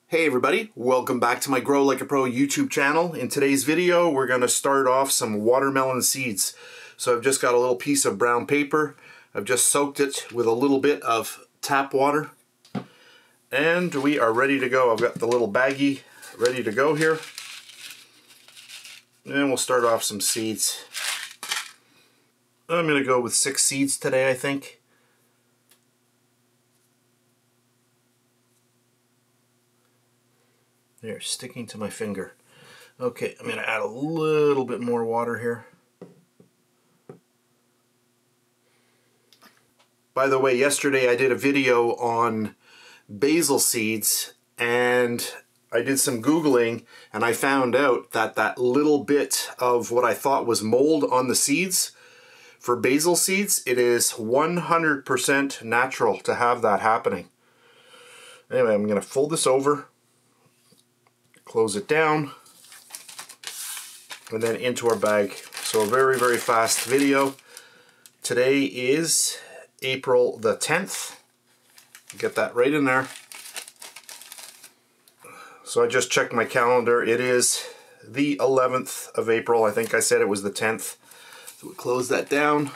Hey everybody, welcome back to my Grow Like a Pro YouTube channel. In today's video, we're going to start off some watermelon seeds. So I've just got a little piece of brown paper. I've just soaked it with a little bit of tap water. And we are ready to go. I've got the little baggie ready to go here. And we'll start off some seeds. I'm going to go with 6 seeds today, I think. They're sticking to my finger. Okay, I'm going to add a little bit more water here. By the way, yesterday I did a video on basil seeds, and I did some Googling, and I found out that that little bit of what I thought was mold on the seeds, for basil seeds, it is 100% natural to have that happening. Anyway, I'm going to fold this over. Close it down, and then into our bag. So a very, very fast video. Today is April the 10th. Get that right in there. So I just checked my calendar. It is the 11th of April. I think I said it was the 10th. So we close that down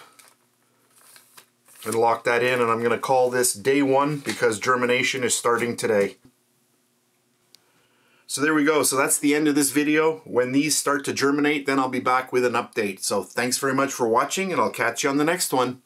and lock that in, and I'm going to call this day 1 because germination is starting today. So there we go. So that's the end of this video. When these start to germinate, then I'll be back with an update. So thanks very much for watching, and I'll catch you on the next one.